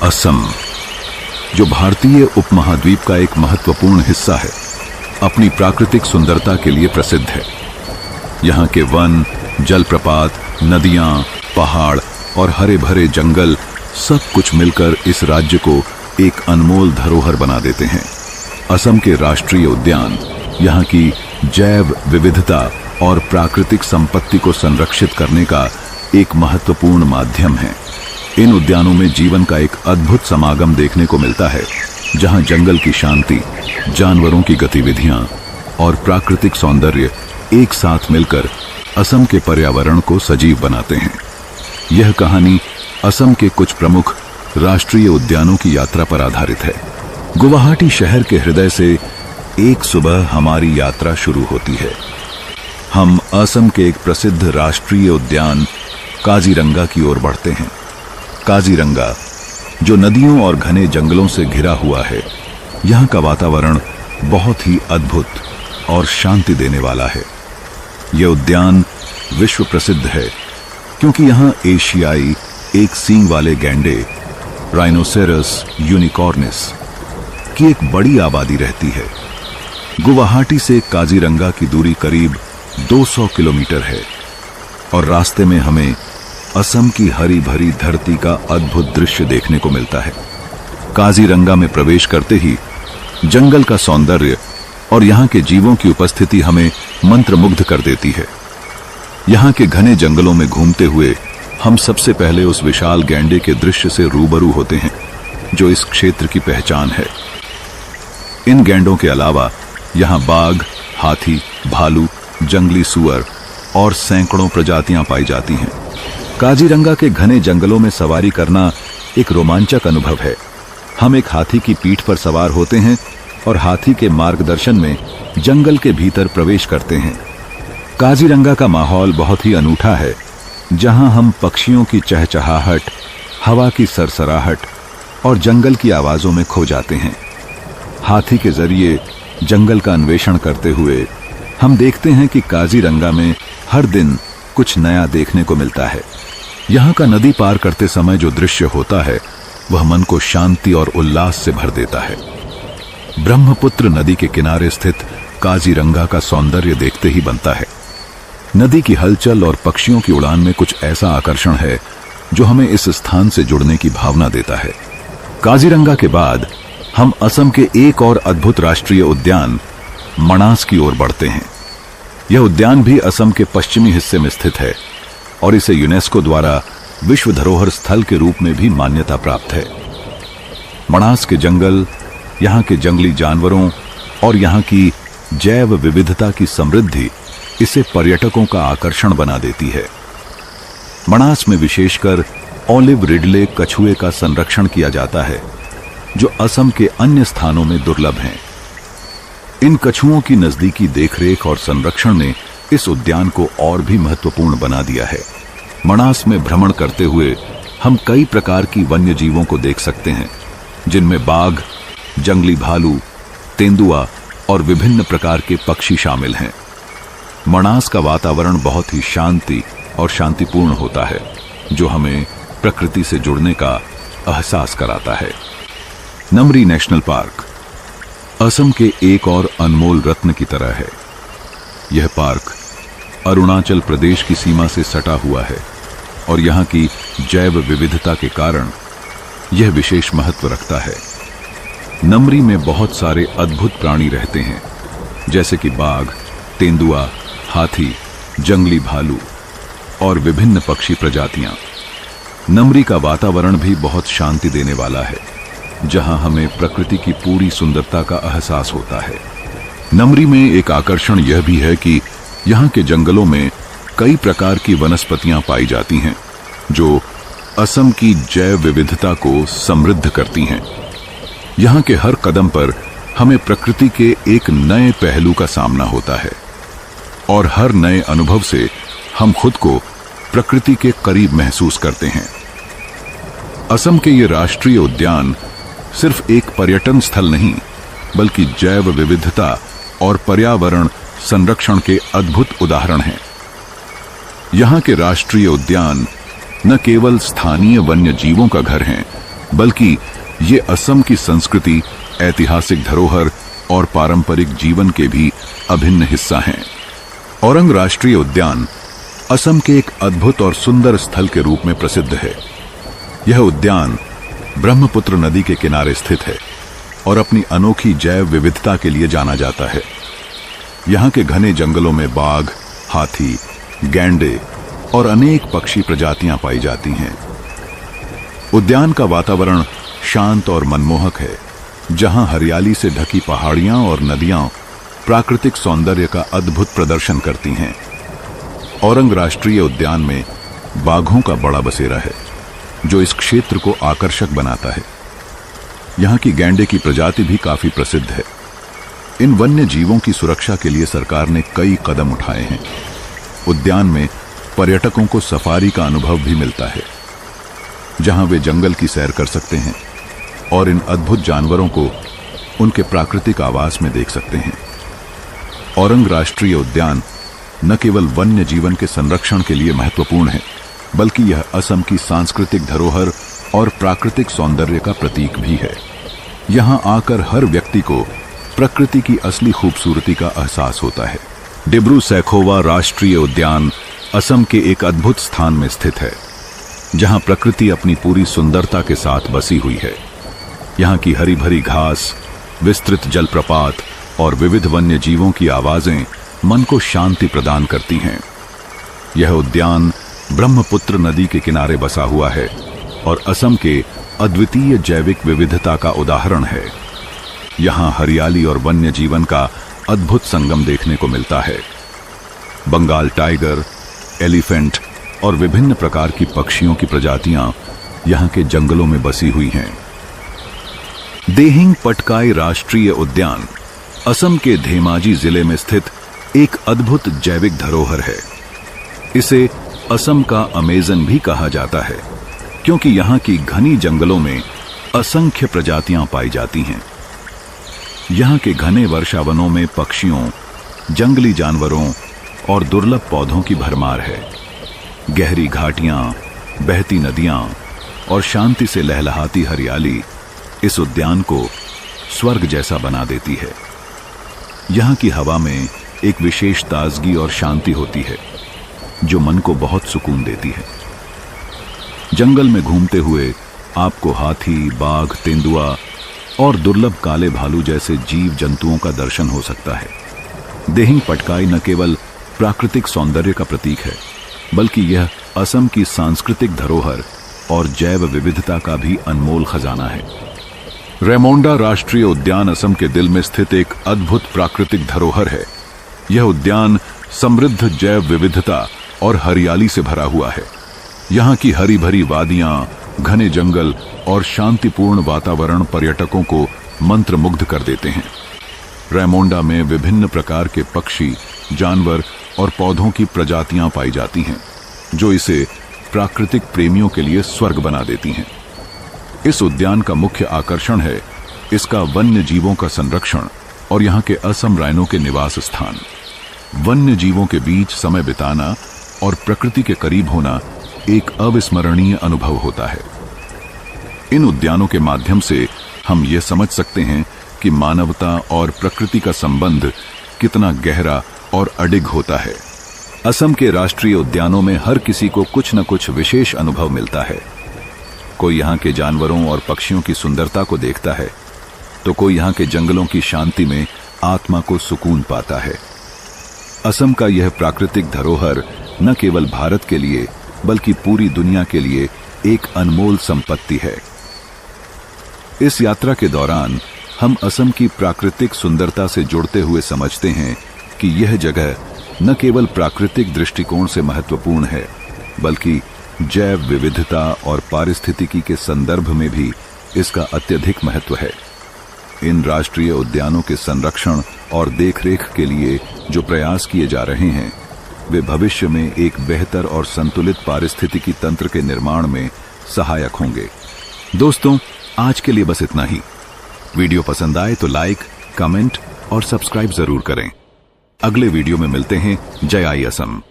असम, जो भारतीय उपमहाद्वीप का एक महत्वपूर्ण हिस्सा है, अपनी प्राकृतिक सुंदरता के लिए प्रसिद्ध है। यहाँ के वन, जलप्रपात, नदियाँ, पहाड़ और हरे भरे जंगल सब कुछ मिलकर इस राज्य को एक अनमोल धरोहर बना देते हैं। असम के राष्ट्रीय उद्यान यहाँ की जैव विविधता और प्राकृतिक संपत्ति को संरक्षित करने का एक महत्वपूर्ण माध्यम है। इन उद्यानों में जीवन का एक अद्भुत समागम देखने को मिलता है, जहाँ जंगल की शांति, जानवरों की गतिविधियां और प्राकृतिक सौंदर्य एक साथ मिलकर असम के पर्यावरण को सजीव बनाते हैं। यह कहानी असम के कुछ प्रमुख राष्ट्रीय उद्यानों की यात्रा पर आधारित है। गुवाहाटी शहर के हृदय से एक सुबह हमारी यात्रा शुरू होती है। हम असम के एक प्रसिद्ध राष्ट्रीय उद्यान काजीरंगा की ओर बढ़ते हैं। काजीरंगा, जो नदियों और घने जंगलों से घिरा हुआ है, यहाँ का वातावरण बहुत ही अद्भुत और शांति देने वाला है। यह उद्यान विश्व प्रसिद्ध है क्योंकि यहाँ एशियाई एक सींग वाले गैंडे, राइनोसेरस यूनिकॉर्निस की एक बड़ी आबादी रहती है। गुवाहाटी से काजीरंगा की दूरी करीब 200 किलोमीटर है और रास्ते में हमें असम की हरी भरी धरती का अद्भुत दृश्य देखने को मिलता है। काजीरंगा में प्रवेश करते ही जंगल का सौंदर्य और यहाँ के जीवों की उपस्थिति हमें मंत्रमुग्ध कर देती है। यहाँ के घने जंगलों में घूमते हुए हम सबसे पहले उस विशाल गैंडे के दृश्य से रूबरू होते हैं, जो इस क्षेत्र की पहचान है। इन गैंडों के अलावा यहाँ बाघ, हाथी, भालू, जंगली सुअर और सैकड़ों प्रजातियां पाई जाती हैं। काजीरंगा के घने जंगलों में सवारी करना एक रोमांचक अनुभव है। हम एक हाथी की पीठ पर सवार होते हैं और हाथी के मार्गदर्शन में जंगल के भीतर प्रवेश करते हैं। काजीरंगा का माहौल बहुत ही अनूठा है, जहां हम पक्षियों की चहचहाहट, हवा की सरसराहट और जंगल की आवाजों में खो जाते हैं। हाथी के जरिए जंगल का अन्वेषण करते हुए हम देखते हैं कि काजीरंगा में हर दिन कुछ नया देखने को मिलता है। यहाँ का नदी पार करते समय जो दृश्य होता है, वह मन को शांति और उल्लास से भर देता है। ब्रह्मपुत्र नदी के किनारे स्थित काजीरंगा का सौंदर्य देखते ही बनता है। नदी की हलचल और पक्षियों की उड़ान में कुछ ऐसा आकर्षण है जो हमें इस स्थान से जुड़ने की भावना देता है। काजीरंगा के बाद हम असम के एक और अद्भुत राष्ट्रीय उद्यान मनास की ओर बढ़ते हैं। यह उद्यान भी असम के पश्चिमी हिस्से में स्थित है और इसे यूनेस्को द्वारा विश्व धरोहर स्थल के रूप में भी मान्यता प्राप्त है। मनास के जंगल, यहाँ के जंगली जानवरों और यहाँ की जैव विविधता की समृद्धि इसे पर्यटकों का आकर्षण बना देती है। मनास में विशेषकर ऑलिव रिडले कछुए का संरक्षण किया जाता है, जो असम के अन्य स्थानों में दुर्लभ हैं। इन कछुओं की नजदीकी देखरेख और संरक्षण ने इस उद्यान को और भी महत्वपूर्ण बना दिया है। मनास में भ्रमण करते हुए हम कई प्रकार की वन्य जीवों को देख सकते हैं, जिनमें बाघ, जंगली भालू, तेंदुआ और विभिन्न प्रकार के पक्षी शामिल हैं। मनास का वातावरण बहुत ही शांति और शांतिपूर्ण होता है, जो हमें प्रकृति से जुड़ने का एहसास कराता है। नमरी नेशनल पार्क असम के एक और अनमोल रत्न की तरह है। यह पार्क अरुणाचल प्रदेश की सीमा से सटा हुआ है और यहाँ की जैव विविधता के कारण यह विशेष महत्व रखता है। नमरी में बहुत सारे अद्भुत प्राणी रहते हैं, जैसे कि बाघ, तेंदुआ, हाथी, जंगली भालू और विभिन्न पक्षी प्रजातियां। नमरी का वातावरण भी बहुत शांति देने वाला है, जहां हमें प्रकृति की पूरी सुंदरता का एहसास होता है। नमरी में एक आकर्षण यह भी है कि यहाँ के जंगलों में कई प्रकार की वनस्पतियां पाई जाती हैं, जो असम की जैव विविधता को समृद्ध करती हैं। यहाँ के हर कदम पर हमें प्रकृति के एक नए पहलू का सामना होता है और हर नए अनुभव से हम खुद को प्रकृति के करीब महसूस करते हैं। असम के ये राष्ट्रीय उद्यान सिर्फ एक पर्यटन स्थल नहीं, बल्कि जैव विविधता और पर्यावरण संरक्षण के अद्भुत उदाहरण हैं। यहाँ के राष्ट्रीय उद्यान न केवल स्थानीय वन्य जीवों का घर हैं, बल्कि ये असम की संस्कृति, ऐतिहासिक धरोहर और पारंपरिक जीवन के भी अभिन्न हिस्सा हैं। औरंग राष्ट्रीय उद्यान असम के एक अद्भुत और सुंदर स्थल के रूप में प्रसिद्ध है। यह उद्यान ब्रह्मपुत्र नदी के किनारे स्थित है और अपनी अनोखी जैव विविधता के लिए जाना जाता है। यहाँ के घने जंगलों में बाघ, हाथी, गैंडे और अनेक पक्षी प्रजातियां पाई जाती हैं। उद्यान का वातावरण शांत और मनमोहक है, जहां हरियाली से ढकी पहाड़ियां और नदियां प्राकृतिक सौंदर्य का अद्भुत प्रदर्शन करती हैं। औरंग राष्ट्रीय उद्यान में बाघों का बड़ा बसेरा है, जो इस क्षेत्र को आकर्षक बनाता है। यहाँ की गैंडे की प्रजाति भी काफी प्रसिद्ध है। इन वन्य जीवों की सुरक्षा के लिए सरकार ने कई कदम उठाए हैं। उद्यान में पर्यटकों को सफारी का अनुभव भी मिलता है, जहां वे जंगल की सैर कर सकते हैं और इन अद्भुत जानवरों को उनके प्राकृतिक आवास में देख सकते हैं। औरंग राष्ट्रीय उद्यान न केवल वन्य जीवन के संरक्षण के लिए महत्वपूर्ण है, बल्कि यह असम की सांस्कृतिक धरोहर और प्राकृतिक सौंदर्य का प्रतीक भी है। यहाँ आकर हर व्यक्ति को प्रकृति की असली खूबसूरती का एहसास होता है। डिब्रू-सैखोवा राष्ट्रीय उद्यान असम के एक अद्भुत स्थान में स्थित है, जहाँ प्रकृति अपनी पूरी सुंदरता के साथ बसी हुई है। यहाँ की हरी भरी घास, विस्तृत जलप्रपात और विविध वन्य जीवों की आवाजें मन को शांति प्रदान करती हैं। यह उद्यान ब्रह्मपुत्र नदी के किनारे बसा हुआ है और असम के अद्वितीय जैविक विविधता का उदाहरण है। यहाँ हरियाली और वन्य जीवन का अद्भुत संगम देखने को मिलता है। बंगाल टाइगर, एलिफेंट और विभिन्न प्रकार की पक्षियों की प्रजातियां यहाँ के जंगलों में बसी हुई हैं। देहिंग पटकाई राष्ट्रीय उद्यान असम के धेमाजी जिले में स्थित एक अद्भुत जैविक धरोहर है। इसे असम का अमेजन भी कहा जाता है, क्योंकि यहाँ की घनी जंगलों में असंख्य प्रजातियां पाई जाती हैं। यहाँ के घने वर्षावनों में पक्षियों, जंगली जानवरों और दुर्लभ पौधों की भरमार है। गहरी घाटियां, बहती नदियां और शांति से लहलहाती हरियाली इस उद्यान को स्वर्ग जैसा बना देती है। यहाँ की हवा में एक विशेष ताजगी और शांति होती है, जो मन को बहुत सुकून देती है। जंगल में घूमते हुए आपको हाथी, बाघ, तेंदुआ और दुर्लभ काले भालू जैसे जीव जंतुओं का दर्शन हो सकता है। देहिंग पटकाई न केवल प्राकृतिक सौंदर्य का प्रतीक है, बल्कि यह असम की सांस्कृतिक धरोहर और जैव विविधता का भी अनमोल खजाना है। रेमोंडा राष्ट्रीय उद्यान असम के दिल में स्थित एक अद्भुत प्राकृतिक धरोहर है। यह उद्यान समृद्ध जैव विविधता और हरियाली से भरा हुआ है। यहाँ की हरी भरी वादियां, घने जंगल और शांतिपूर्ण वातावरण पर्यटकों को मंत्रमुग्ध कर देते हैं। रेमोंडा में विभिन्न प्रकार के पक्षी, जानवर और पौधों की प्रजातियां पाई जाती हैं, जो इसे प्राकृतिक प्रेमियों के लिए स्वर्ग बना देती हैं। इस उद्यान का मुख्य आकर्षण है इसका वन्य जीवों का संरक्षण और यहाँ के असम राइनो के निवास स्थान। वन्य जीवों के बीच समय बिताना और प्रकृति के करीब होना एक अविस्मरणीय अनुभव होता है। इन उद्यानों के माध्यम से हम ये समझ सकते हैं कि मानवता और प्रकृति का संबंध कितना गहरा और अडिग होता है। असम के राष्ट्रीय उद्यानों में हर किसी को कुछ न कुछ विशेष अनुभव मिलता है। कोई यहाँ के जानवरों और पक्षियों की सुंदरता को देखता है, तो कोई यहाँ के जंगलों की शांति में आत्मा को सुकून पाता है। असम का यह प्राकृतिक धरोहर न केवल भारत के लिए बल्कि पूरी दुनिया के लिए एक अनमोल संपत्ति है। इस यात्रा के दौरान हम असम की प्राकृतिक सुंदरता से जुड़ते हुए समझते हैं कि यह जगह न केवल प्राकृतिक दृष्टिकोण से महत्वपूर्ण है, बल्कि जैव विविधता और पारिस्थितिकी के संदर्भ में भी इसका अत्यधिक महत्व है। इन राष्ट्रीय उद्यानों के संरक्षण और देखरेख के लिए जो प्रयास किए जा रहे हैं, वे भविष्य में एक बेहतर और संतुलित पारिस्थितिकी तंत्र के निर्माण में सहायक होंगे। दोस्तों, आज के लिए बस इतना ही। वीडियो पसंद आए तो लाइक, कमेंट और सब्सक्राइब जरूर करें। अगले वीडियो में मिलते हैं। जय आई असम।